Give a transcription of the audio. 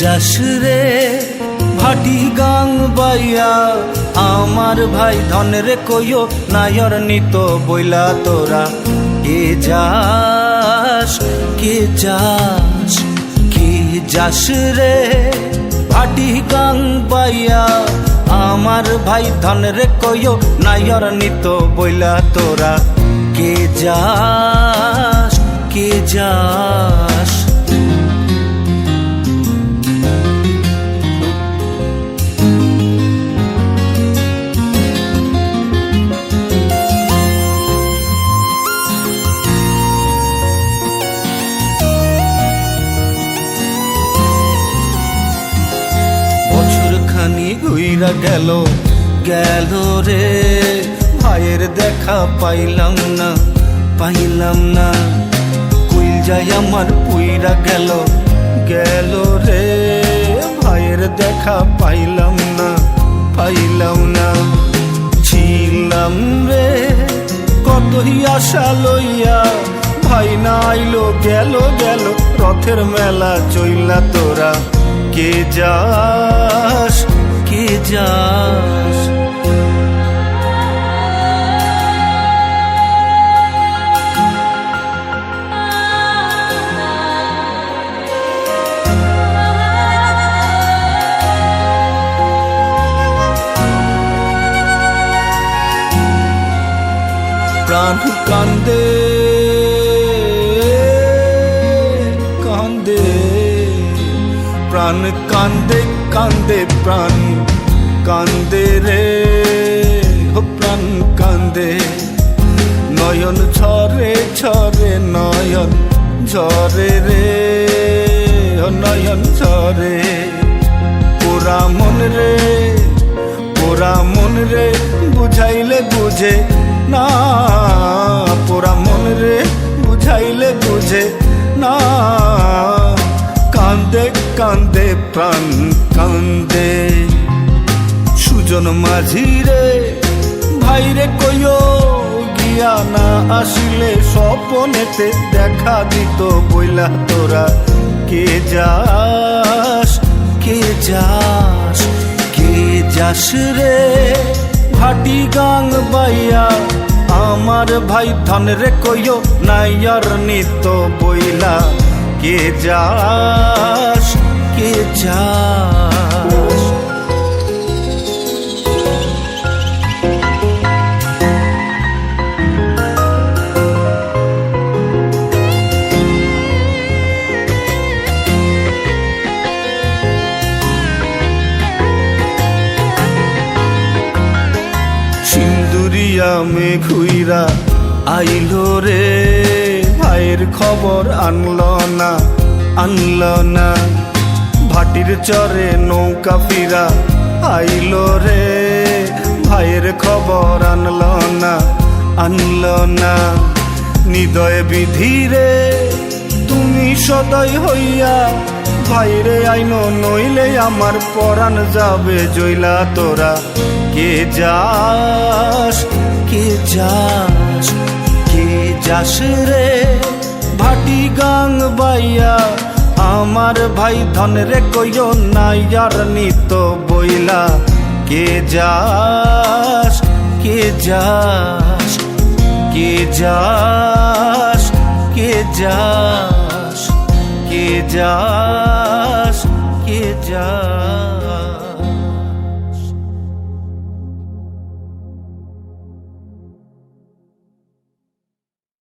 যাস রে ভাটি গাং বাইয়া আমার ভাই ধনের কইও নায়র নিত বইলা তোরা কে যাস কে যাস কে যাস রে ভাটি গাং বাইয়া আমার ভাই ধনের কইও নায়র নিত বইলা তোরা কে যাস কে যাস। বছরখানি ঘুইরা গেল গেল রে ভাইয়ের দেখা পাইলাম না পাইলাম না। কইল যাই আমার পুইরা গেল গেল রে ভাইয়ের দেখা পাইলাম না পাইলাম না। ছিলাম রে কতই আশা লইয়া ভাই না আইলো গেল গেল রথের মেলা চইলা তোরা কে যাস কে যাস। প্রাণ কান্দে কান্দে প্রাণ কান্দে কান্দে প্রাণ কান্দে রে প্রাণ কান্দে। নয়ন ঝরে ঝরে নয়ন ঝরে রে নয়ন ঝরে। পোড়া মন রে পোড়া মন রে বুঝাইলে বুঝে না পোড়া মন রে বুঝাইলে বুঝে না। কান্দে কান্দে প্রাণ কান্দে। সুজন মাঝি রে ভাইরে কইও গিয়া না আসিলে স্বপনেতে দেখা দিত বইলা তোরা কে যাস কে যাস কে যাস রে ভাটি গাং বাইয়া আমার ভাই ধনের কইও নাইয়ার নিত বইলা কে যাস কে যাস। সিন্দুরিয়া মেঘুইরা আইলো রে ভাইয়ের খবর আনলো না আনলো না। ভাটির চরে নৌকা ফিরা আইলো রে ভাইয়ের খবর আনলো না আনলো না। হৃদয় বিধি রে তুমি সদয় হইয়া ভাইরে আইনো নইলে আমার পরাণ যাবে জইলা তোরা কে যাস কে যাস কে যাস রে ভাটি গাং বাইয়া আমার ভাই ধনের কইও নাইয়ার নিত বইলা কে যাস কে যাস কে যাস কে যাস কে যাস কে যাস।